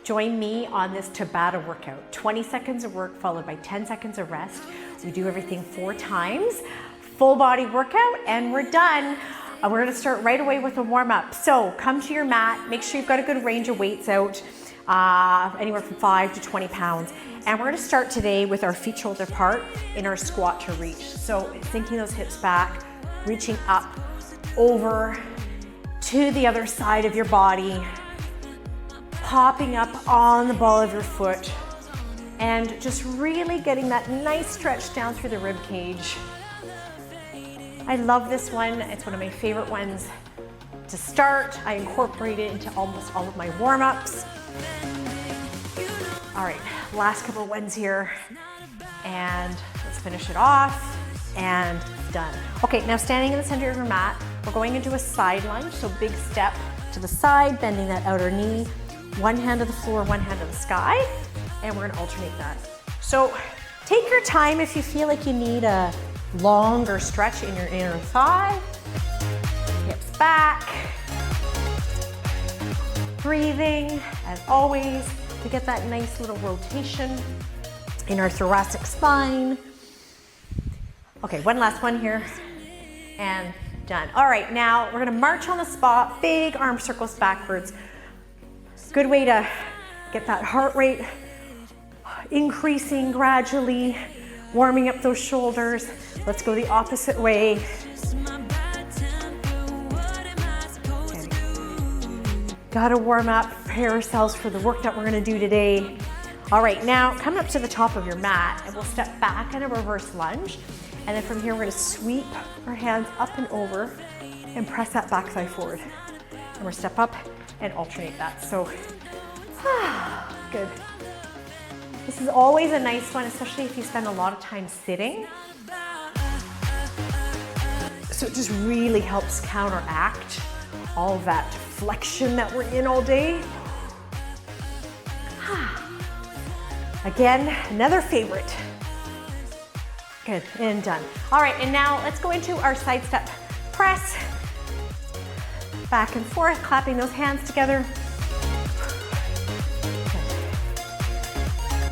join me on this Tabata workout. 20 seconds of work followed by 10 seconds of rest. We do everything 4 times, full body workout, and we're done. We're gonna start right away with a warm up. So come to your mat, make sure you've got a good range of weights out, anywhere from 5 to 20 pounds. And we're gonna start today with our feet shoulder apart in our squat to reach. So sinking those hips back, reaching up, over to the other side of your body, popping up on the ball of your foot, and just really getting that nice stretch down through the rib cage. I love this one. It's one of my favorite ones to start. I incorporate it into almost all of my warm-ups. All right, last couple of ones here, and let's finish it off, and done. Okay, now standing in the center of your mat, we're going into a side lunge, so big step to the side, bending that outer knee, one hand to the floor, one hand to the sky, and we're gonna alternate that. So take your time if you feel like you need a longer stretch in your inner thigh, hips back, breathing as always to get that nice little rotation in our thoracic spine. Okay, one last one here, and done. All right, now we're gonna march on the spot, big arm circles backwards. Good way to get that heart rate increasing gradually, warming up those shoulders. Let's go the opposite way. Okay. Gotta warm up, prepare ourselves for the work that we're gonna do today. All right, now come up to the top of your mat and we'll step back in a reverse lunge. And then from here, we're gonna sweep our hands up and over and press that back thigh forward. And we'll step up and alternate that. So, good. This is always a nice one, especially if you spend a lot of time sitting. So it just really helps counteract all of that flexion that we're in all day. Again, another favorite. Good, and done. All right, and now let's go into our side step press. Back and forth, clapping those hands together.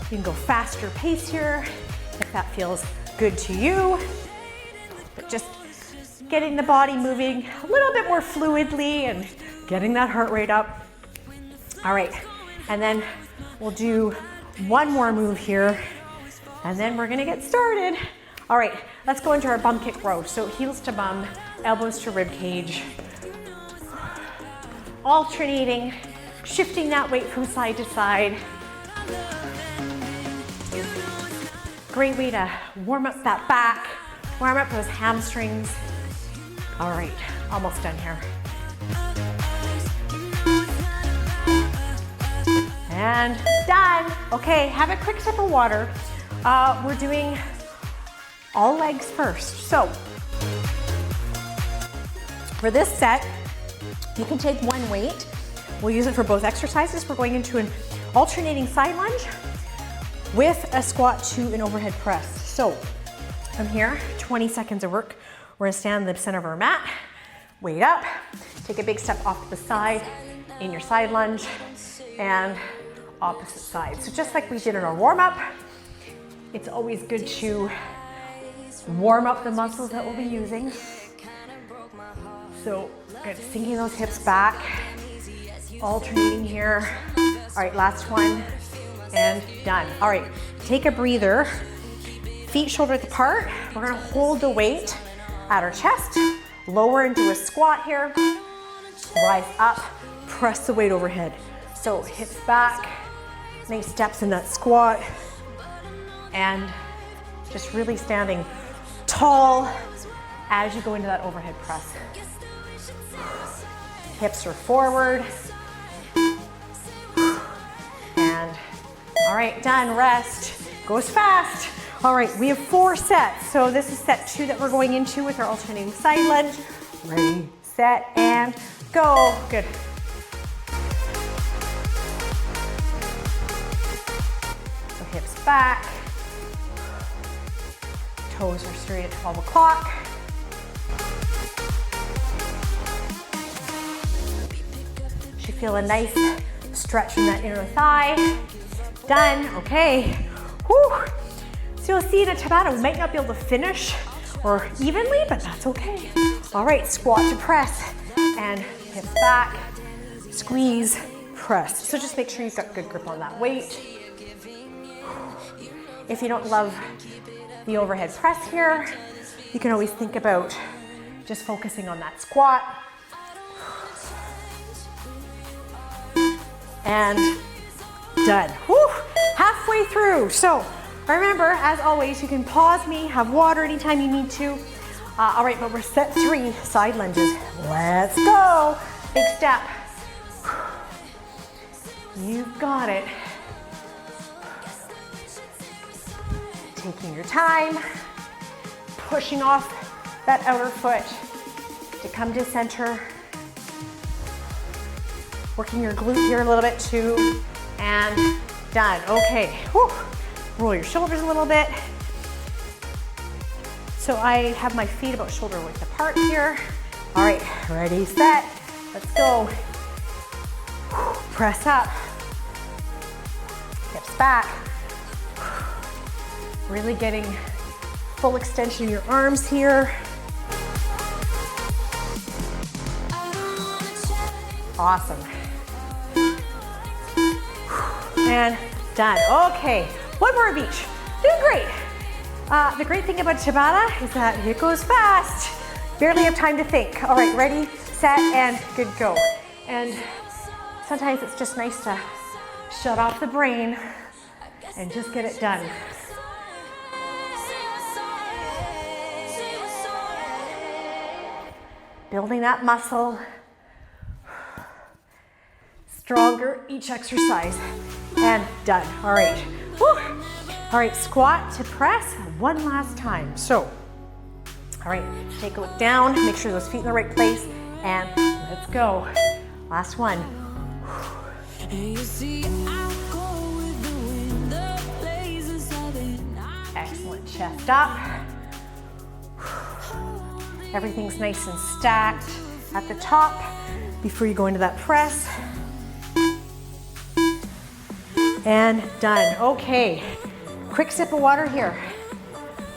You can go faster pace here if that feels good to you. But just getting the body moving a little bit more fluidly and getting that heart rate up. All right, and then we'll do one more move here, and then we're gonna get started. All right, let's go into our bum kick row. So heels to bum, elbows to rib cage. Alternating, shifting that weight from side to side. Great way to warm up that back, warm up those hamstrings. All right, almost done here. And done. Okay, have a quick sip of water. We're doing all legs first. So for this set, you can take one weight. We'll use it for both exercises. We're going into an alternating side lunge with a squat to an overhead press. So from here, 20 seconds of work. We're gonna stand in the center of our mat, weight up, take a big step off to the side in your side lunge, and opposite side. So just like we did in our warm up, it's always good to warm up the muscles that we'll be using. So good, sinking those hips back, alternating here. All right, last one, and done. All right, take a breather, feet shoulder width apart. We're gonna hold the weight at our chest, lower into a squat here, rise up, press the weight overhead. So hips back, nice steps in that squat, and just really standing tall as you go into that overhead press. Hips are forward. And all right, done, rest. Goes fast. All right, we have 4 sets. So this is set 2 that we're going into with our alternating side lunge. Ready, set, and go. Good. So hips back. Toes are straight at 12 o'clock. Should feel a nice Stretch from that inner thigh. Done, okay. Whew. So you'll see in a Tabata, we might not be able to finish or evenly, but that's okay. All right, squat to press and hips back, squeeze, press. So just make sure you've got good grip on that weight. If you don't love the overhead press here, you can always think about just focusing on that squat. And done. Whew. Halfway through. So remember, as always, you can pause me, have water anytime you need to. All right, but we're set 3, side lunges. Let's go. Big step. You've got it. Taking your time, pushing off that outer foot to come to center. Working your glute here a little bit too, and done. Okay, whew. Roll your shoulders a little bit. So I have my feet about shoulder width apart here. All right, ready, set, let's go. Press up, hips back. Really getting full extension of your arms here. Awesome. And done. Okay, one more of each. Doing great. The great thing about Tabata is that it goes fast. Barely have time to think. All right, ready, set, and good, go. And sometimes it's just nice to shut off the brain and just get it done. Building that muscle. Stronger each exercise. And done. All right. Whew. All right, squat to press one last time. So, all right, take a look down, make sure those feet in the right place, and let's go. Last one. Excellent, chest up. Everything's nice and stacked at the top before you go into that press. And done. Okay, quick sip of water here.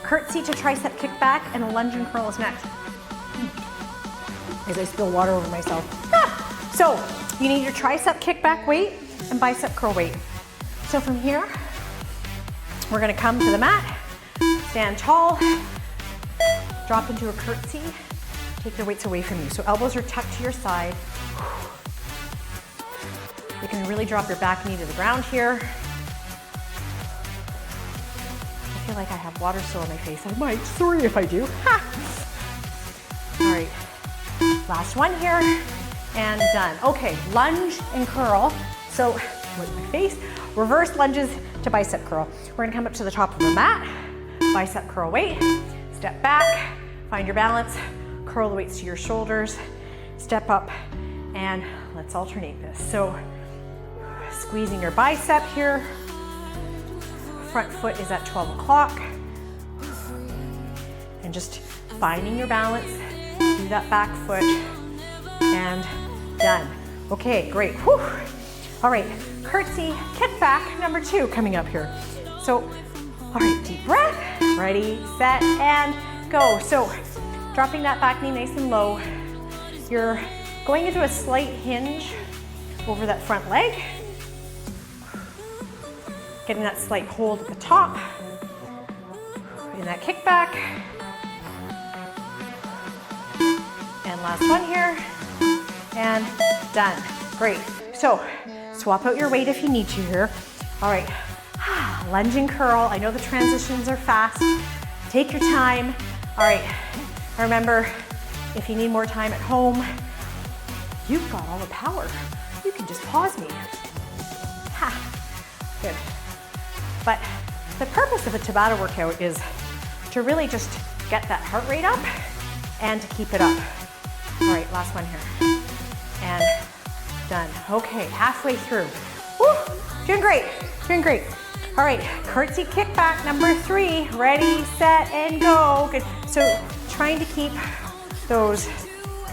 Curtsy to tricep kickback, and a lunge and curl is next. As I spill water over myself. So you need your tricep kickback weight and bicep curl weight. So from here, we're gonna come to the mat, stand tall, drop into a curtsy, take the weights away from you. So elbows are tucked to your side. You can really drop your back knee to the ground here. I feel like I have water still on my face. I might, sorry if I do. Ha! All right, last one here, and done. Okay, lunge and curl. So, with my face, reverse lunges to bicep curl. We're gonna come up to the top of the mat, bicep curl weight, step back, find your balance, curl the weights to your shoulders, step up, and let's alternate this. So, squeezing your bicep here. Front foot is at 12 o'clock. And just finding your balance through that back foot, and done. Okay, great. Whew. All right, curtsy, kickback, number 2 coming up here. So, all right, deep breath, ready, set, and go. So, dropping that back knee nice and low. You're going into a slight hinge over that front leg. Getting that slight hold at the top. In that kickback. And last one here. And done. Great. So, swap out your weight if you need to here. All right. Lunge and curl. I know the transitions are fast. Take your time. All right. Remember, if you need more time at home, you've got all the power. You can just pause me. Ha. Good. But the purpose of a Tabata workout is to really just get that heart rate up and to keep it up. All right, last one here. And done. Okay, halfway through. Woo, doing great, doing great. All right, curtsy kickback number 3. Ready, set, and go. Good. So trying to keep those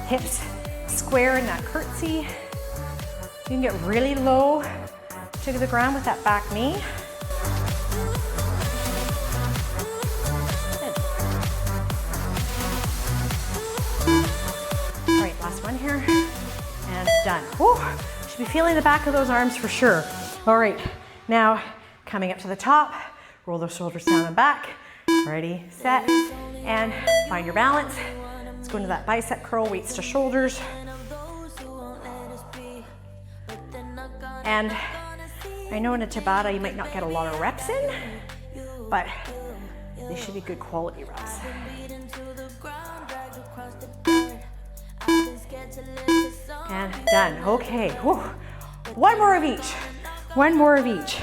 hips square in that curtsy. You can get really low to the ground with that back knee. Good. All right, last one here, and done. Whew. Should be feeling the back of those arms for sure. All right, now coming up to the top, roll those shoulders down and back. Ready, set, and find your balance. Let's go into that bicep curl, weights to shoulders. And I know in a Tabata you might not get a lot of reps in, but they should be good quality reps. And done. Okay. Whew. One more of each. One more of each.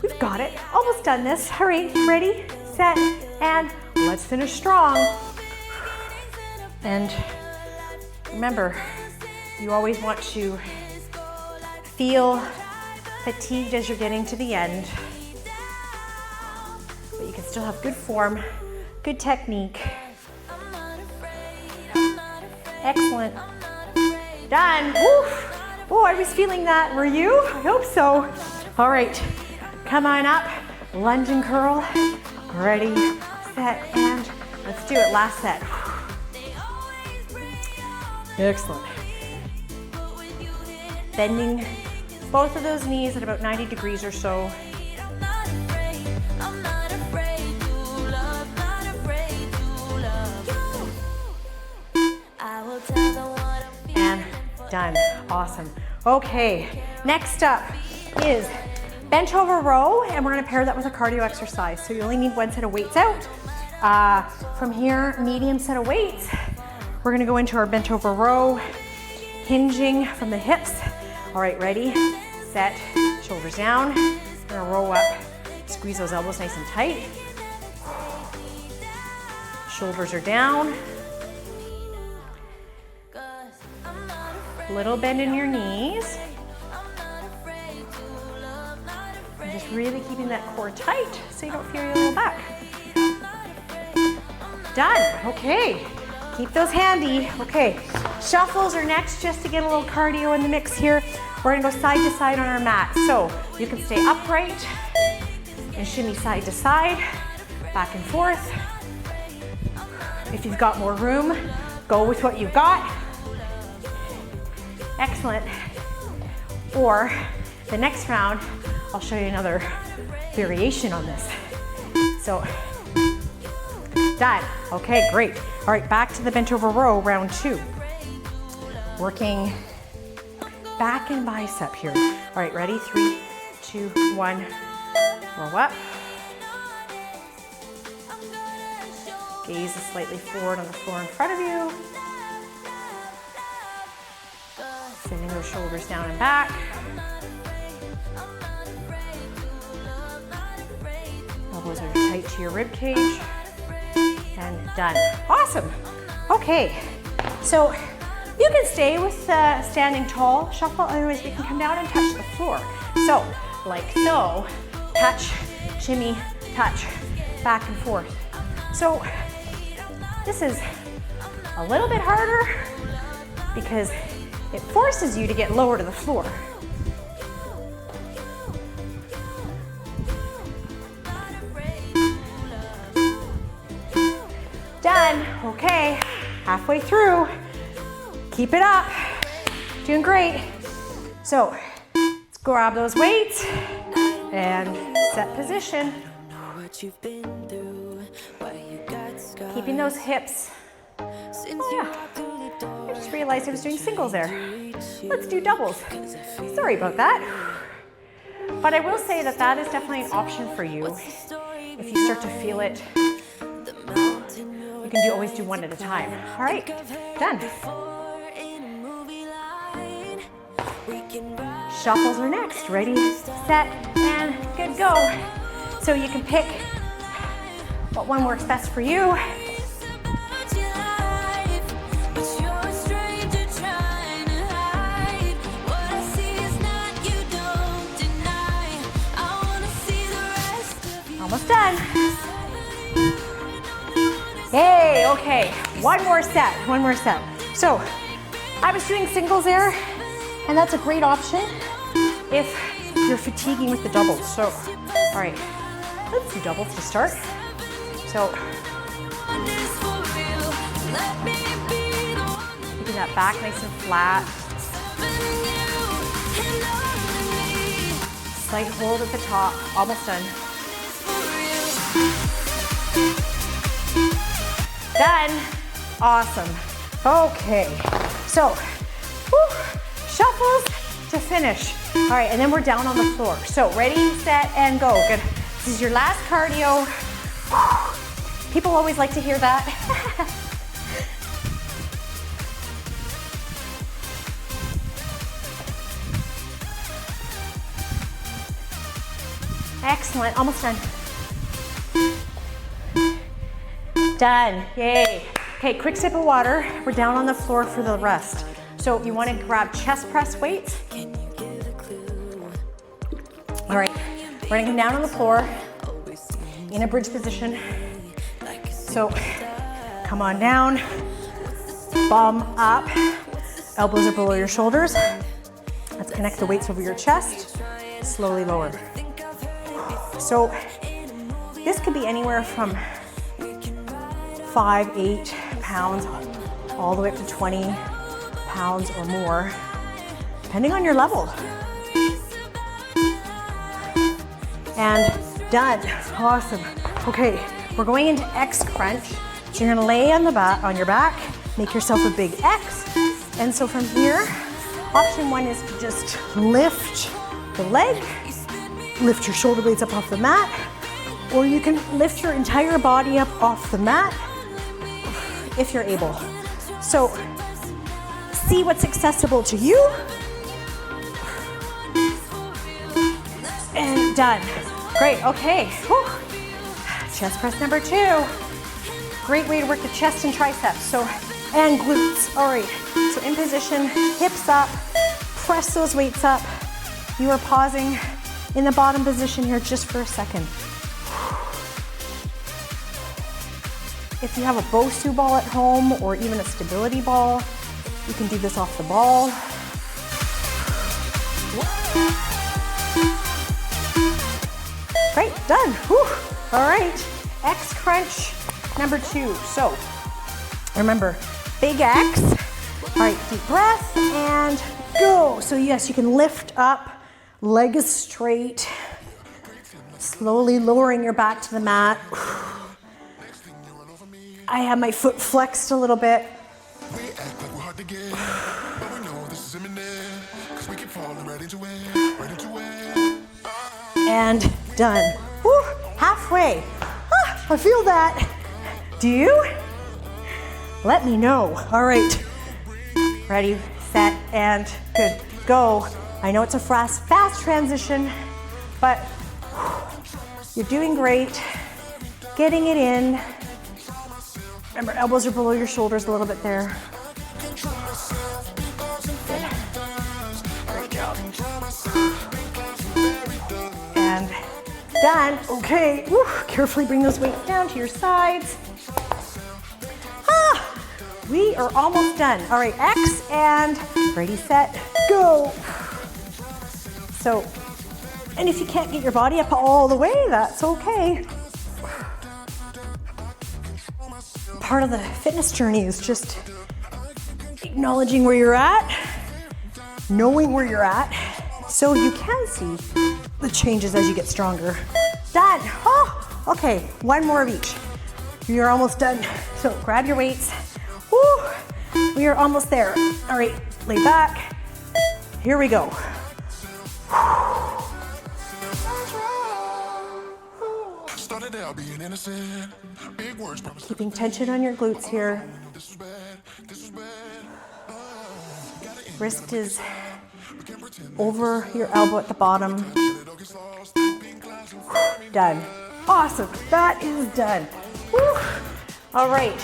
We've got it. Almost done this. All right. Ready, set, and let's finish strong. And remember, you always want to feel fatigued as you're getting to the end, but you can still have good form, good technique. Excellent. Done. Woo. Oh, I was feeling that. Were you? I hope so. All right, come on up. Lunge and curl. Ready, set, and let's do it. Last set. Excellent. Bending both of those knees at about 90 degrees or so. And done. Awesome. Okay, next up is bench over row, and we're gonna pair that with a cardio exercise. So you only need one set of weights out. From here, medium set of weights. We're gonna go into our bench over row, hinging from the hips. All right, ready, set, shoulders down. We're gonna roll up, squeeze those elbows nice and tight. Shoulders are down. Little bend in your knees. And just really keeping that core tight so you don't feel your low back. Done, okay. Keep those handy. Okay, shuffles are next just to get a little cardio in the mix here. We're gonna go side to side on our mat. So you can stay upright and shimmy side to side, back and forth. If you've got more room, go with what you've got. Excellent. Or the next round, I'll show you another variation on this. So, done. Okay, great. All right, back to the bench over row, round 2. Working back and bicep here. All right, ready? 3, 2, 1. Roll up. Gaze is slightly forward on the floor in front of you. Sending those shoulders down and back. Elbows are tight to your rib cage. And done. Awesome. Okay, so you can stay with standing tall shuffle, otherwise we can come down and touch the floor. So, like so, touch, shimmy, touch, back and forth. So, this is a little bit harder because it forces you to get lower to the floor. Done. Okay, halfway through. Keep it up. Doing great. So let's grab those weights and set position. Keeping those hips. Oh yeah, I just realized I was doing singles there. Let's do doubles. Sorry about that. But I will say that that is definitely an option for you. If you start to feel it, you can always do one at a time. All right, done. Shuffles are next. Ready, set, and good, go. So you can pick what one works best for you. Almost done. Hey, okay, one more set. So I was doing singles there. And that's a great option if you're fatiguing with the doubles. So, all right, let's do doubles to start. So, keeping that back nice and flat. Slight hold at the top, almost done. Done. Awesome. Okay, so shuffles to finish. All right, and then we're down on the floor. So ready, set, and go. Good. This is your last cardio. People always like to hear that. Excellent, almost done. Done, yay. Okay, quick sip of water. We're down on the floor for the rest. So you wanna grab chest press weights. All right, we're gonna come down on the floor in a bridge position. So come on down, bum up, elbows are below your shoulders. Let's connect the weights over your chest, slowly lower. So this could be anywhere from 5, 8 pounds, all the way up to 20 pounds or more, depending on your level. And done, awesome. Okay, we're going into X crunch. So you're gonna lay on your back, make yourself a big X. And so from here, option one is to just lift the leg, lift your shoulder blades up off the mat, or you can lift your entire body up off the mat if you're able. So see what's accessible to you. And done. Great, okay. Whew. Chest press number 2. Great way to work the chest and triceps. So, and glutes. All right, so in position, hips up, press those weights up. You are pausing in the bottom position here just for a second. If you have a Bosu ball at home or even a stability ball, you can do this off the ball. Great, done. Whew. All right, X crunch number 2. So remember, big X. All right, deep breath and go. So yes, you can lift up, leg is straight, slowly lowering your back to the mat. I have my foot flexed a little bit. And done. Woo, halfway. Ah, I feel that. Do you? Let me know. All right. Ready, set, and good. Go. I know it's a fast transition, but you're doing great. Getting it in. Remember, elbows are below your shoulders a little bit there. Good. Great job. And done. Okay. Woo. Carefully bring those weights down to your sides. Ah, we are almost done. All right, X and ready, set, go. So, and if you can't get your body up all the way, that's okay. Part of the fitness journey is just acknowledging where you're at, knowing where you're at, so you can see the changes as you get stronger. Done. Oh, okay, one more of each. You're almost done. So grab your weights. Woo, we are almost there. All right, lay back. Here we go. Keeping tension on your glutes here. Wrist is over your elbow at the bottom. Done. Awesome. That is done. Woo. All right.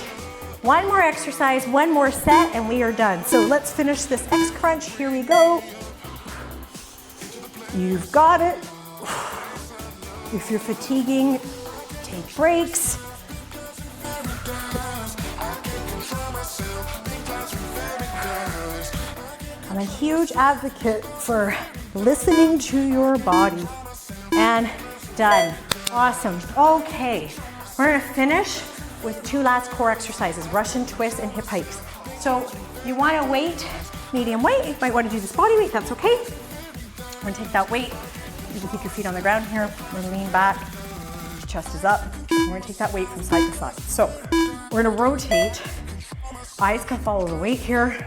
One more exercise, one more set, and we are done. So let's finish this X crunch. Here we go. You've got it. If you're fatiguing, take breaks. And a huge advocate for listening to your body. And done. Awesome. Okay, we're gonna finish with 2 last core exercises, Russian twists and hip hikes. So you wanna weight, medium weight. You might wanna do this body weight, that's okay. We're gonna take that weight. You can keep your feet on the ground here. We're gonna lean back, chest is up. We're gonna take that weight from side to side. So we're gonna rotate. Eyes can follow the weight here.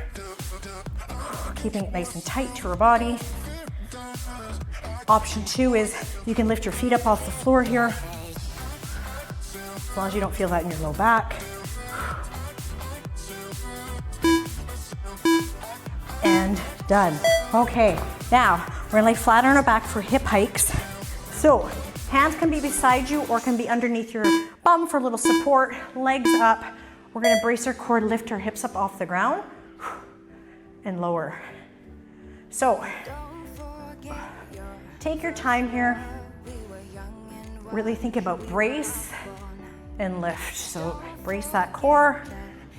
Keeping it nice and tight to our body. Option 2 is you can lift your feet up off the floor here, as long as you don't feel that in your low back. And done. Okay, now we're gonna lay flat on our back for hip hikes. So hands can be beside you or can be underneath your bum for a little support. Legs up. We're gonna brace our core, lift our hips up off the ground and lower. So take your time here. Really think about brace and lift. So brace that core,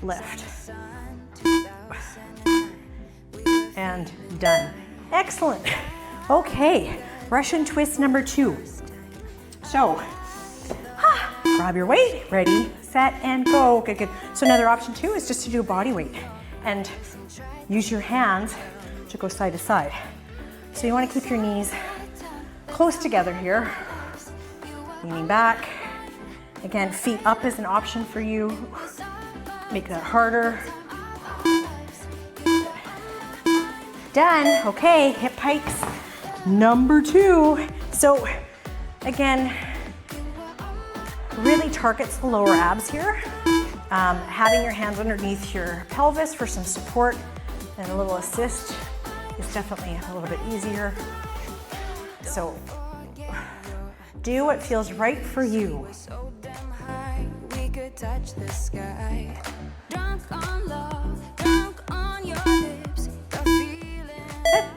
lift. And done. Excellent. Okay, Russian twist number 2. So, grab your weight, ready, set, and go. Good, good. So another option 2 is just to do a body weight and use your hands to go side to side. So you want to keep your knees close together here, leaning back. Again, feet up is an option for you. Make that harder. Done. Okay, hip hikes number 2. So again, really targets the lower abs here. Having your hands underneath your pelvis for some support and a little assist is definitely a little bit easier. So do what feels right for you. We could touch the sky. Drunk on love, drunk on your lips.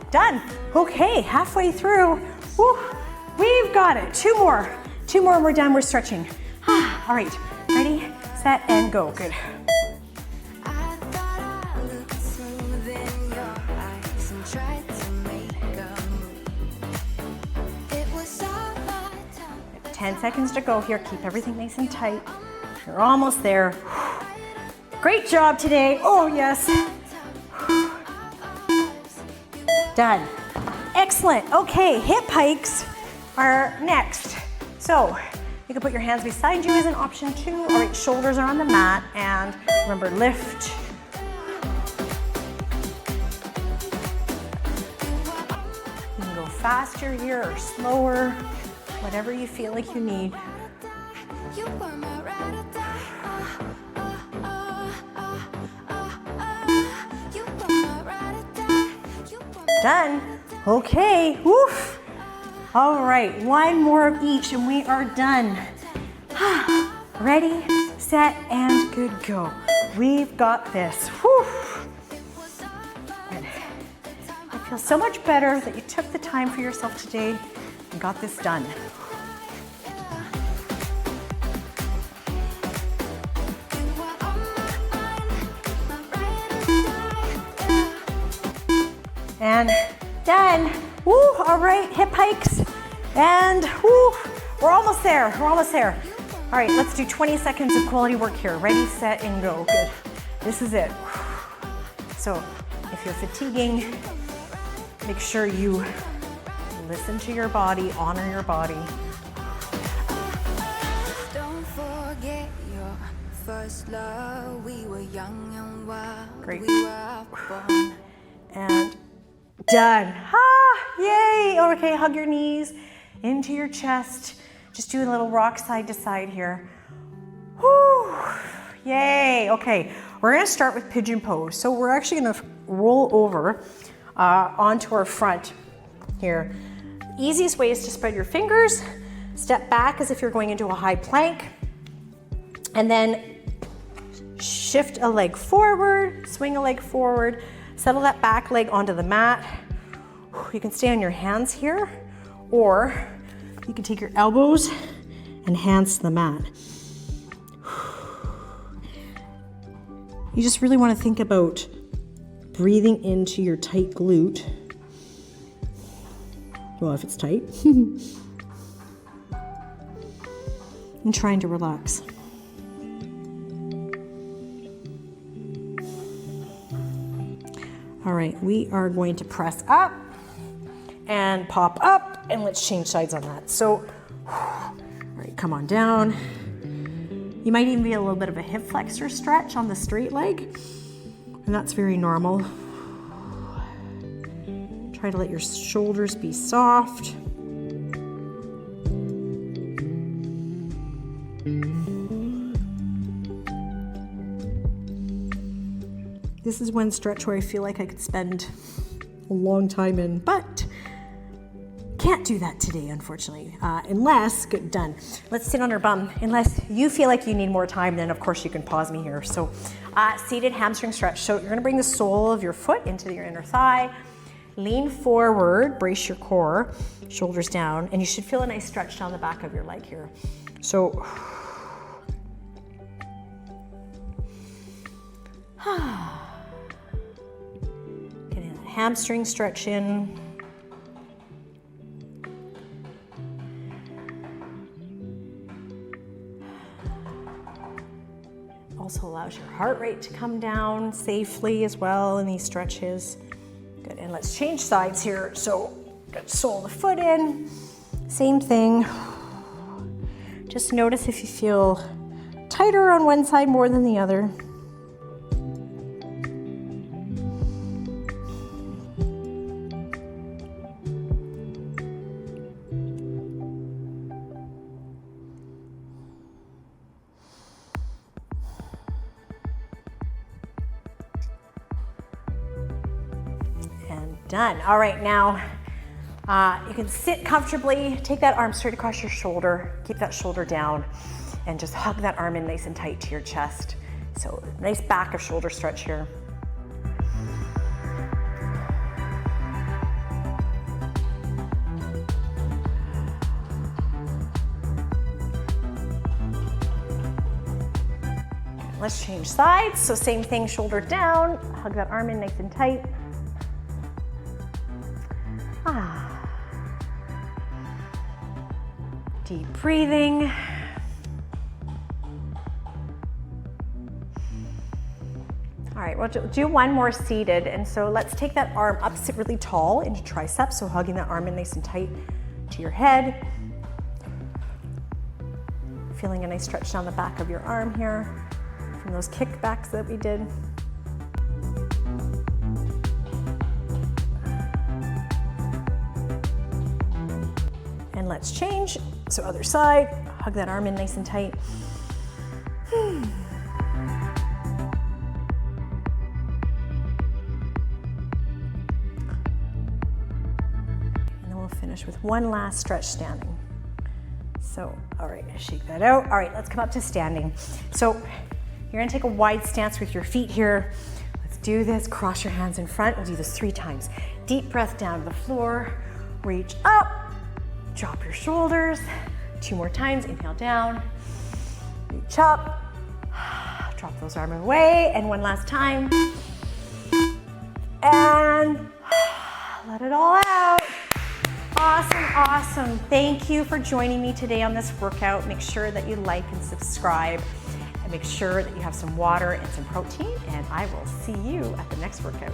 Done. Okay, halfway through. Woo, we've got it. 2 more. 2 more and we're done. We're stretching. All right, ready, set, and go. Good. 10 seconds to go here. Keep everything nice and tight. You're almost there. Great job today. Oh, yes. Done. Excellent. Okay, hip hikes are next. So you can put your hands beside you as an option 2. All right, shoulders are on the mat, and remember, lift. You can go faster here or slower, whatever you feel like you need. Done. Okay, woof. All right, 1 more of each and we are done. Ready, set, and good go. We've got this. Woof. Good. I feel so much better that you took the time for yourself today and got this done. And done. Woo, all right, hip hikes. And woo, we're almost there, we're almost there. All right, let's do 20 seconds of quality work here. Ready, set, and go. Good. This is it. So if you're fatiguing, make sure you listen to your body, honor your body. Don't forget your first love. We were young and wild. Great. We were born. And done. Yay. Okay, hug your knees into your chest. Just do a little rock side to side here. Whew. Yay. Okay, we're gonna start with pigeon pose. So we're actually gonna roll over onto our front here. The easiest way is to spread your fingers, step back as if you're going into a high plank, and then shift a leg forward, swing a leg forward, settle that back leg onto the mat. You can stay on your hands here, or you can take your elbows and hands to the mat. You just really want to think about breathing into your tight glute. Well, if it's tight. And trying to relax. All right, we are going to press up and pop up, and let's change sides on that. So, all right, come on down. You might even be a little bit of a hip flexor stretch on the straight leg, and that's very normal. Try to let your shoulders be soft. This is one stretch where I feel like I could spend a long time in, but can't do that today, unfortunately, unless, good, done. Let's sit on our bum. Unless you feel like you need more time, then of course you can pause me here. So seated hamstring stretch. So you're gonna bring the sole of your foot into your inner thigh, lean forward, brace your core, shoulders down, and you should feel a nice stretch down the back of your leg here. So, getting that hamstring stretch in. Also allows your heart rate to come down safely as well in these stretches. Good, and let's change sides here. So, good, sole the foot in, same thing. Just notice if you feel tighter on one side more than the other. Done. All right, now you can sit comfortably, take that arm straight across your shoulder, keep that shoulder down, and just hug that arm in nice and tight to your chest. So nice back of shoulder stretch here. Let's change sides. So same thing, shoulder down, hug that arm in nice and tight. Deep breathing. All right, we'll do one more seated. And so let's take that arm up, sit really tall into triceps. So hugging that arm in nice and tight to your head. Feeling a nice stretch down the back of your arm here from those kickbacks that we did. And let's change. So other side, hug that arm in nice and tight. And then we'll finish with one last stretch standing. So, all right, shake that out. All right, let's come up to standing. So you're gonna take a wide stance with your feet here. Let's do this, cross your hands in front. We'll do this 3 times. Deep breath down to the floor, reach up, drop your shoulders. 2 more times, inhale down, reach up, drop those arms away, and one last time. And let it all out. Awesome, awesome. Thank you for joining me today on this workout. Make sure that you like and subscribe, and make sure that you have some water and some protein, and I will see you at the next workout.